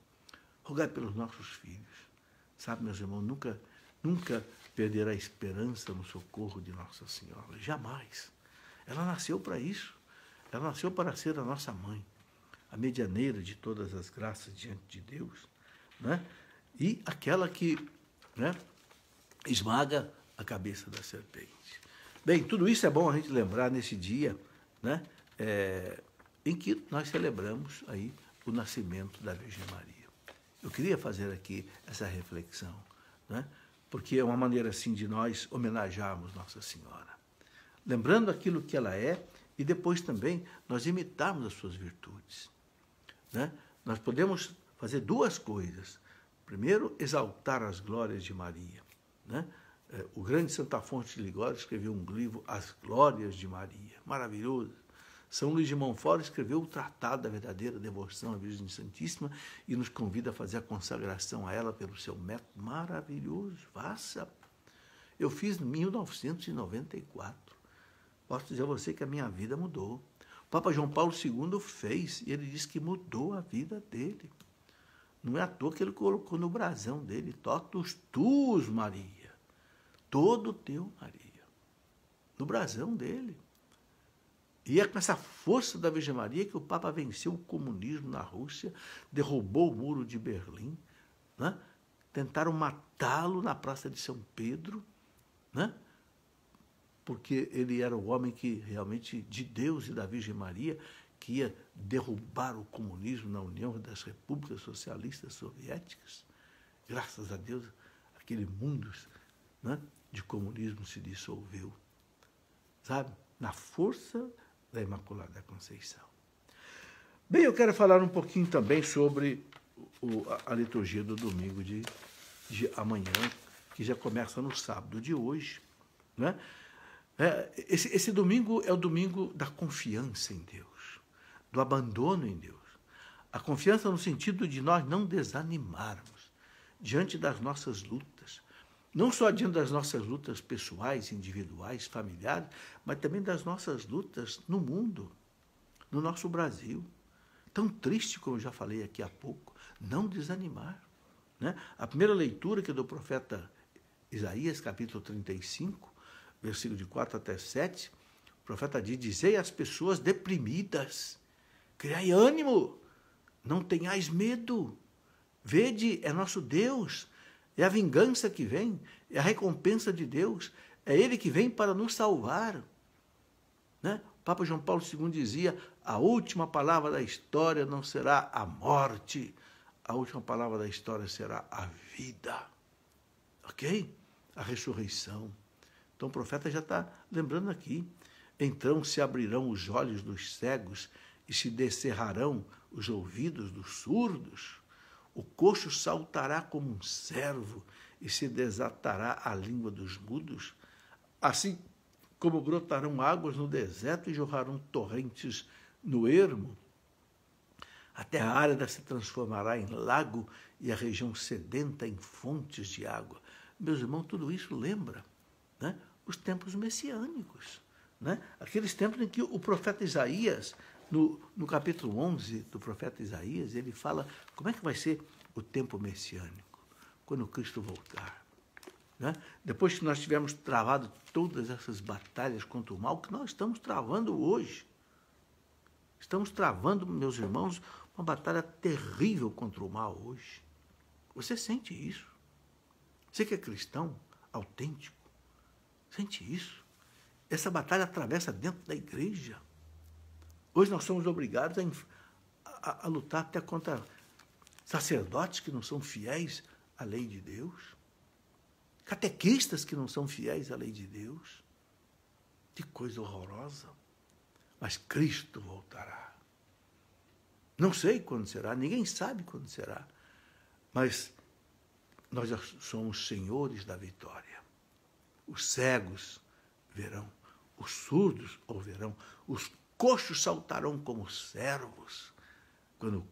rogai pelos nossos filhos. Sabe, meus irmãos, nunca perderá a esperança no socorro de Nossa Senhora. Jamais. Ela nasceu para isso. Ela nasceu para ser a nossa mãe, a medianeira de todas as graças diante de Deus, né? E aquela que, né, esmaga a cabeça da serpente. Bem, tudo isso é bom a gente lembrar nesse dia, né, em que nós celebramos aí o nascimento da Virgem Maria. Eu queria fazer aqui essa reflexão, né? Porque é uma maneira assim de nós homenagearmos Nossa Senhora, lembrando aquilo que ela é e depois também nós imitarmos as suas virtudes, né? Nós podemos fazer duas coisas. Primeiro, exaltar as glórias de Maria, né? O grande Santo Afonso de Ligório escreveu um livro, As Glórias de Maria, maravilhoso. São Luís de Montfort escreveu o Tratado da Verdadeira Devoção à Virgem Santíssima e nos convida a fazer a consagração a ela pelo seu método maravilhoso. Faça! Eu fiz em 1994. Posso dizer a você que a minha vida mudou. O Papa João Paulo II fez e ele disse que mudou a vida dele. Não é à toa que ele colocou no brasão dele, totus tuus, Maria. Todo teu, Maria. No brasão dele. E é com essa força da Virgem Maria que o Papa venceu o comunismo na Rússia, derrubou o muro de Berlim, né? Tentaram matá-lo na Praça de São Pedro, né? Porque ele era o homem que realmente, de Deus e da Virgem Maria, que ia derrubar o comunismo na União das Repúblicas Socialistas Soviéticas. Graças a Deus, aquele mundo, né, de comunismo se dissolveu, sabe? Na força da Imaculada Conceição. Bem, eu quero falar um pouquinho também sobre a liturgia do domingo de amanhã, que já começa no sábado de hoje, né? Esse domingo é o domingo da confiança em Deus, do abandono em Deus. A confiança no sentido de nós não desanimarmos diante das nossas lutas, não só diante das nossas lutas pessoais, individuais, familiares, mas também das nossas lutas no mundo, no nosso Brasil. Tão triste, como eu já falei aqui há pouco, não desanimar, né? A primeira leitura que é do profeta Isaías, capítulo 35, versículo de 4 até 7, o profeta diz: dizei às pessoas deprimidas, criai ânimo, não tenhais medo, vede, é nosso Deus, é a vingança que vem, é a recompensa de Deus, é Ele que vem para nos salvar, né? O Papa João Paulo II dizia: a última palavra da história não será a morte, a última palavra da história será a vida, ok? A ressurreição. Então o profeta já está lembrando aqui: então se abrirão os olhos dos cegos e se descerrarão os ouvidos dos surdos. O coxo saltará como um cervo e se desatará a língua dos mudos. Assim como brotarão águas no deserto e jorrarão torrentes no ermo. A terra árida se transformará em lago e a região sedenta em fontes de água. Meus irmãos, tudo isso lembra, né, os tempos messiânicos, né? Aqueles tempos em que o profeta Isaías, no capítulo 11 do profeta Isaías, ele fala como é que vai ser o tempo messiânico, quando Cristo voltar, né? Depois que nós tivermos travado todas essas batalhas contra o mal, que nós estamos travando hoje. Estamos travando, meus irmãos, uma batalha terrível contra o mal hoje. Você sente isso? Você que é cristão, autêntico, sente isso? Essa batalha atravessa dentro da igreja. Hoje nós somos obrigados a lutar até contra sacerdotes que não são fiéis à lei de Deus, catequistas que não são fiéis à lei de Deus. Que coisa horrorosa. Mas Cristo voltará. Não sei quando será, ninguém sabe quando será, mas nós já somos senhores da vitória. Os cegos verão, os surdos ouvirão, os coxos saltarão como servos quando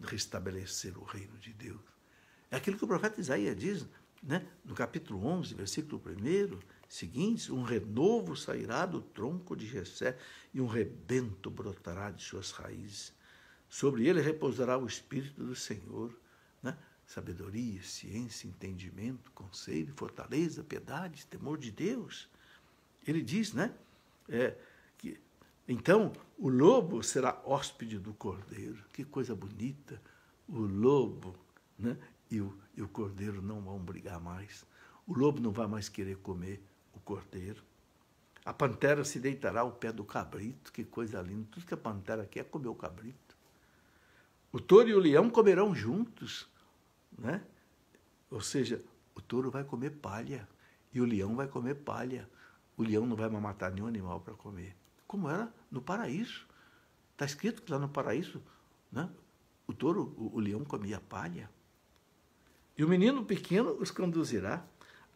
restabelecer o reino de Deus. É aquilo que o profeta Isaías diz, né, no capítulo 11, versículo 1, seguintes: um renovo sairá do tronco de Jessé e um rebento brotará de suas raízes. Sobre ele repousará o Espírito do Senhor, né? Sabedoria, ciência, entendimento, conselho, fortaleza, piedade, temor de Deus. Ele diz, né, que então o lobo será hóspede do cordeiro. Que coisa bonita! O lobo, né, e o cordeiro não vão brigar mais. O lobo não vai mais querer comer o cordeiro. A pantera se deitará ao pé do cabrito. Que coisa linda! Tudo que a pantera quer é comer o cabrito. O touro e o leão comerão juntos, né? Ou seja, o touro vai comer palha e o leão vai comer palha. O leão não vai mais matar nenhum animal para comer. Como era no paraíso. Está escrito que lá no paraíso, né, o touro, o leão comia palha. E o menino pequeno os conduzirá.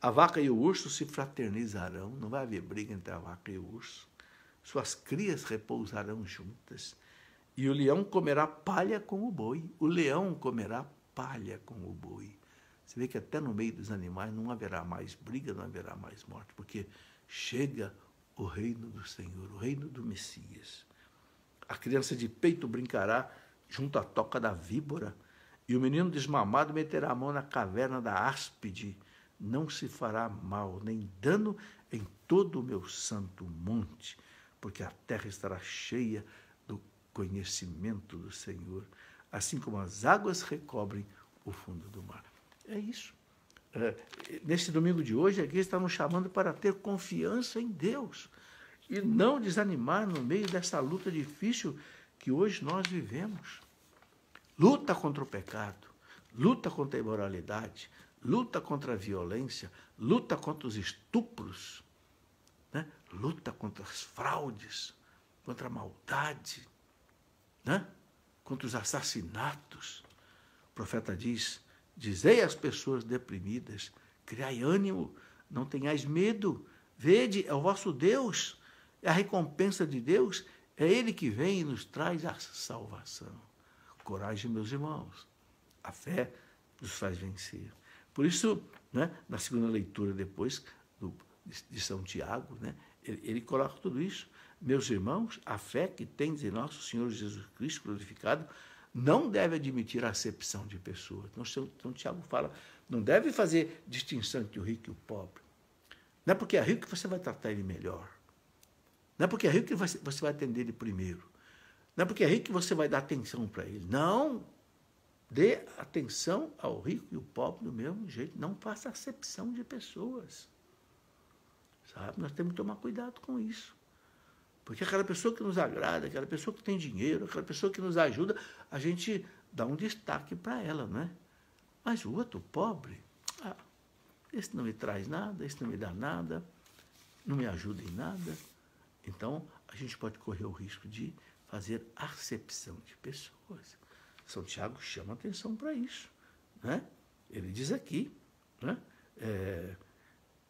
A vaca e o urso se fraternizarão. Não vai haver briga entre a vaca e o urso. Suas crias repousarão juntas. E o leão comerá palha com o boi. O leão comerá palha com o boi. Você vê que até no meio dos animais não haverá mais briga, não haverá mais morte, porque chega o reino do Senhor, o reino do Messias. A criança de peito brincará junto à toca da víbora, e o menino desmamado meterá a mão na caverna da áspide. Não se fará mal, nem dano em todo o meu santo monte, porque a terra estará cheia do conhecimento do Senhor, assim como as águas recobrem o fundo do mar. É isso. Neste domingo de hoje, a igreja está nos chamando para ter confiança em Deus e não desanimar no meio dessa luta difícil que hoje nós vivemos. Luta contra o pecado, luta contra a imoralidade, luta contra a violência, luta contra os estupros, né? Luta contra as fraudes, contra a maldade, né? Contra os assassinatos. O profeta diz: dizei às pessoas deprimidas, criai ânimo, não tenhais medo, vede, é o vosso Deus, é a recompensa de Deus, é Ele que vem e nos traz a salvação. Coragem, meus irmãos, a fé nos faz vencer. Por isso, né, na segunda leitura depois de São Tiago, né, ele coloca tudo isso. Meus irmãos, a fé que tendes em nosso Senhor Jesus Cristo glorificado não deve admitir a acepção de pessoas. Então, Tiago fala, não deve fazer distinção entre o rico e o pobre. Não é porque é rico que você vai tratar ele melhor. Não é porque é rico que você vai atender ele primeiro. Não é porque é rico que você vai dar atenção para ele. Não. Dê atenção ao rico e ao pobre do mesmo jeito. Não faça acepção de pessoas. Sabe? Nós temos que tomar cuidado com isso. Porque aquela pessoa que nos agrada, aquela pessoa que tem dinheiro, aquela pessoa que nos ajuda, a gente dá um destaque para ela, não é? Mas o outro pobre, esse não me traz nada, esse não me dá nada, não me ajuda em nada. Então, a gente pode correr o risco de fazer acepção de pessoas. São Tiago chama atenção para isso, né? Ele diz aqui, né?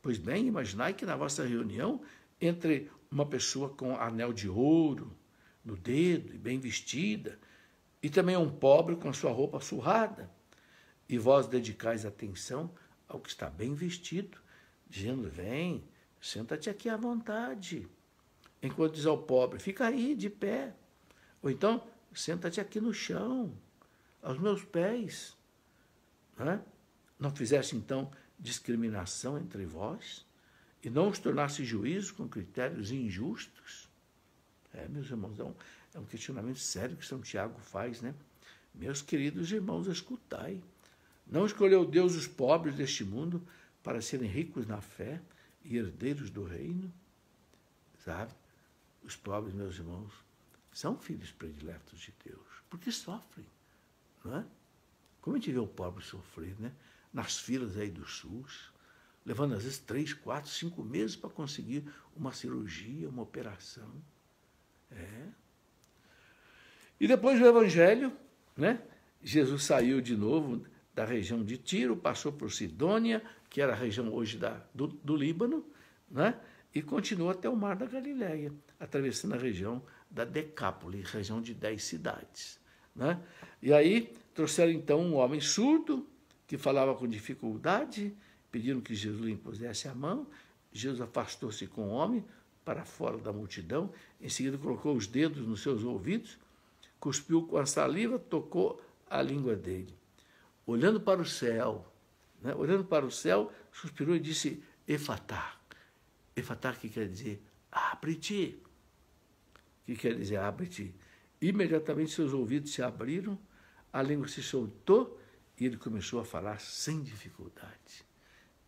Pois bem, imaginai que na vossa reunião, entre uma pessoa com anel de ouro no dedo e bem vestida, e também um pobre com sua roupa surrada, e vós dedicais atenção ao que está bem vestido, dizendo, vem, senta-te aqui à vontade. Enquanto diz ao pobre, fica aí de pé. Ou então, senta-te aqui no chão, aos meus pés. Não fizesse, então, discriminação entre vós e não os tornasse juízo com critérios injustos? Meus irmãos, é um questionamento sério que São Tiago faz, né? Meus queridos irmãos, escutai. Não escolheu Deus os pobres deste mundo para serem ricos na fé e herdeiros do reino? Sabe? Os pobres, meus irmãos, são filhos prediletos de Deus, porque sofrem, não é? Como a gente vê o pobre sofrer, né? Nas filas aí do SUS, levando às vezes 3, 4, 5 meses para conseguir uma cirurgia, uma operação. E depois do Evangelho, né? Jesus saiu de novo da região de Tiro, passou por Sidônia, que era a região hoje do Líbano, né? E continuou até o Mar da Galileia, atravessando a região da Decápole, região de 10 cidades. Né? E aí trouxeram então um homem surdo, que falava com dificuldade, pediram que Jesus lhe impusesse a mão. Jesus afastou-se com o homem para fora da multidão, em seguida colocou os dedos nos seus ouvidos, cuspiu com a saliva, tocou a língua dele. Olhando para o céu, né? Suspirou e disse, Efatá. Efatá, que quer dizer, abre-te. Que quer dizer, abre-te. Imediatamente seus ouvidos se abriram, a língua se soltou e ele começou a falar sem dificuldade.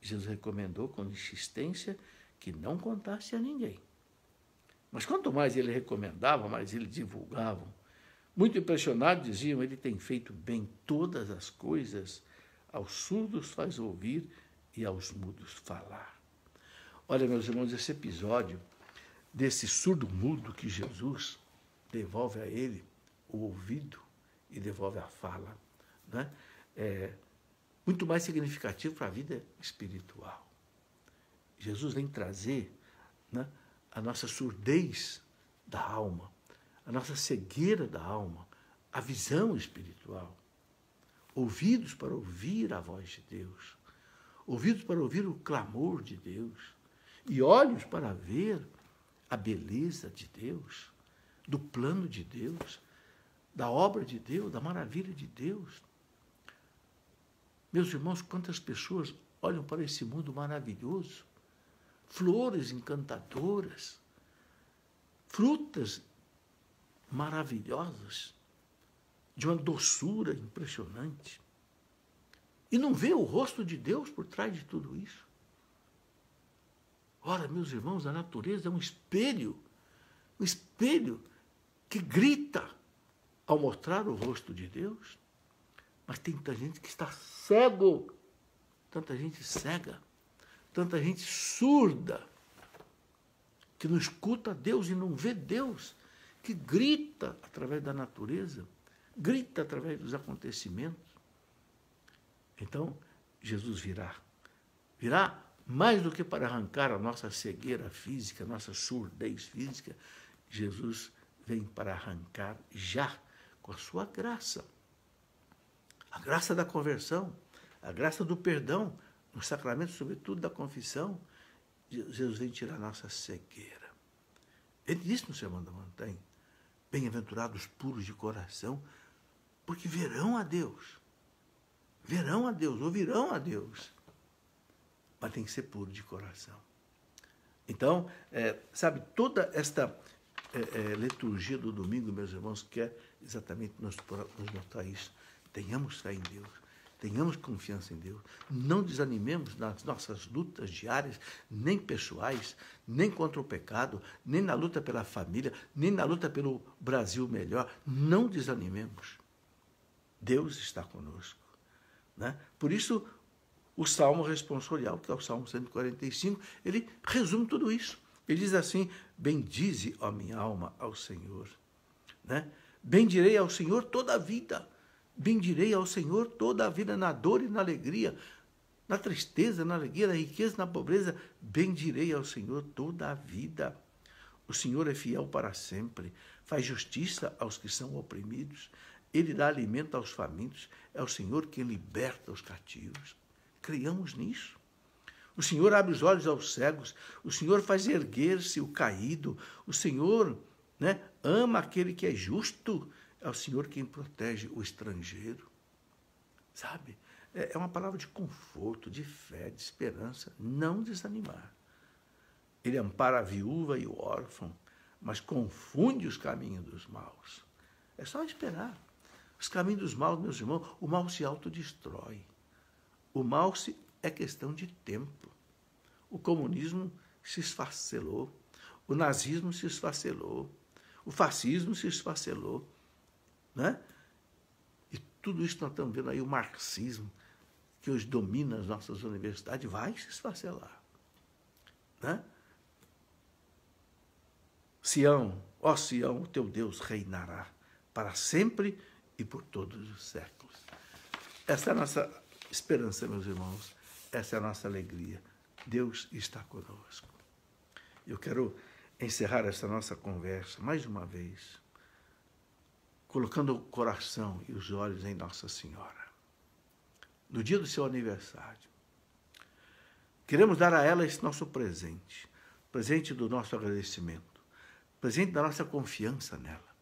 Jesus recomendou com insistência que não contasse a ninguém. Mas quanto mais ele recomendava, mais ele divulgava. Muito impressionados diziam, ele tem feito bem todas as coisas, aos surdos faz ouvir e aos mudos falar. Olha, meus irmãos, esse episódio desse surdo-mudo que Jesus devolve a ele o ouvido e devolve a fala, né? É muito mais significativo para a vida espiritual. Jesus vem trazer, né, a nossa surdez da alma, a nossa cegueira da alma, a visão espiritual. Ouvidos para ouvir a voz de Deus, ouvidos para ouvir o clamor de Deus, e olhos para ver a beleza de Deus, do plano de Deus, da obra de Deus, da maravilha de Deus. Meus irmãos, quantas pessoas olham para esse mundo maravilhoso, flores encantadoras, frutas maravilhosas, de uma doçura impressionante, e não vê o rosto de Deus por trás de tudo isso. Ora, meus irmãos, a natureza é um espelho que grita ao mostrar o rosto de Deus, mas tem tanta gente que está cego, tanta gente cega, tanta gente surda, que não escuta Deus e não vê Deus, que grita através da natureza, grita através dos acontecimentos. Então, Jesus virá mais do que para arrancar a nossa cegueira física, a nossa surdez física. Jesus vem para arrancar já com a sua graça. A graça da conversão, a graça do perdão, no sacramento, sobretudo, da confissão. Jesus vem tirar a nossa cegueira. Ele disse no Sermão da Montanha: bem-aventurados puros de coração, porque verão a Deus. Verão a Deus, ouvirão a Deus. Mas tem que ser puro de coração. Então, sabe, toda esta liturgia do domingo, meus irmãos, quer exatamente nos mostrar isso. Tenhamos fé em Deus, tenhamos confiança em Deus, não desanimemos nas nossas lutas diárias, nem pessoais, nem contra o pecado, nem na luta pela família, nem na luta pelo Brasil melhor. Não desanimemos. Deus está conosco, né? Por isso, o Salmo responsorial, que é o Salmo 145, ele resume tudo isso. Ele diz assim: bendize, ó minha alma, ao Senhor, né? Bendirei ao Senhor toda a vida. Bendirei ao Senhor toda a vida, na dor e na alegria, na tristeza, na alegria, na riqueza, na pobreza. Bendirei ao Senhor toda a vida. O Senhor é fiel para sempre, faz justiça aos que são oprimidos. Ele dá alimento aos famintos. É o Senhor quem liberta os cativos. Creiamos nisso. O Senhor abre os olhos aos cegos. O Senhor faz erguer-se o caído. O Senhor, né, ama aquele que é justo. É o Senhor quem protege o estrangeiro. Sabe? É uma palavra de conforto, de fé, de esperança. Não desanimar. Ele ampara a viúva e o órfão, mas confunde os caminhos dos maus. É só esperar. Os caminhos dos maus, meus irmãos, o mal se autodestrói. O mal é questão de tempo. O comunismo se esfacelou. O nazismo se esfacelou. O fascismo se esfacelou. Né? E tudo isso nós estamos vendo aí, o marxismo, que hoje domina as nossas universidades, vai se esfacelar. Né? Sião, ó Sião, o teu Deus reinará para sempre e por todos os séculos. Essa é a nossa esperança, meus irmãos. Essa é a nossa alegria. Deus está conosco. Eu quero encerrar essa nossa conversa, mais uma vez, colocando o coração e os olhos em Nossa Senhora. No dia do seu aniversário, queremos dar a ela esse nosso presente, presente do nosso agradecimento, presente da nossa confiança nela,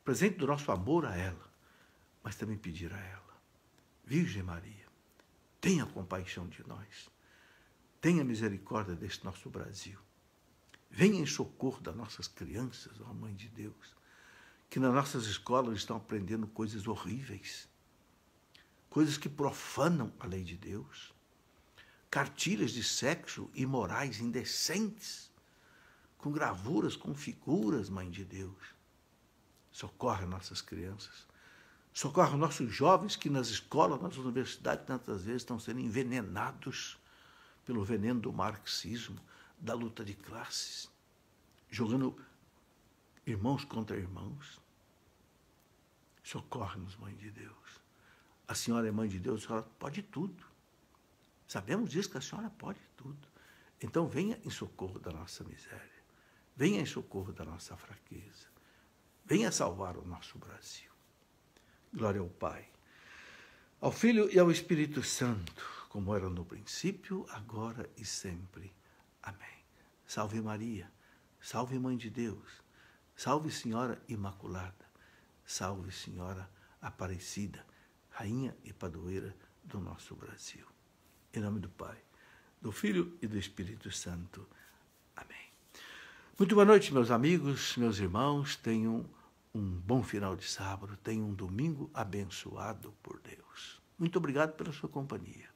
presente do nosso amor a ela, mas também pedir a ela: Virgem Maria, tenha compaixão de nós, tenha misericórdia deste nosso Brasil, venha em socorro das nossas crianças, ó Mãe de Deus, que nas nossas escolas estão aprendendo coisas horríveis, coisas que profanam a lei de Deus, cartilhas de sexo imorais, indecentes, com gravuras, com figuras, Mãe de Deus. Socorre nossas crianças, socorre nossos jovens que nas escolas, nas universidades, tantas vezes estão sendo envenenados pelo veneno do marxismo, da luta de classes, jogando irmãos contra irmãos. Socorre-nos, Mãe de Deus. A Senhora é Mãe de Deus, a Senhora pode tudo. Sabemos disso, que a Senhora pode tudo. Então venha em socorro da nossa miséria. Venha em socorro da nossa fraqueza. Venha salvar o nosso Brasil. Glória ao Pai, ao Filho e ao Espírito Santo, como era no princípio, agora e sempre. Amém. Salve Maria, salve Mãe de Deus, salve Senhora Imaculada, salve Senhora Aparecida, Rainha e Padroeira do nosso Brasil. Em nome do Pai, do Filho e do Espírito Santo. Amém. Muito boa noite, meus amigos, meus irmãos. Tenham um bom final de sábado. Tenham um domingo abençoado por Deus. Muito obrigado pela sua companhia.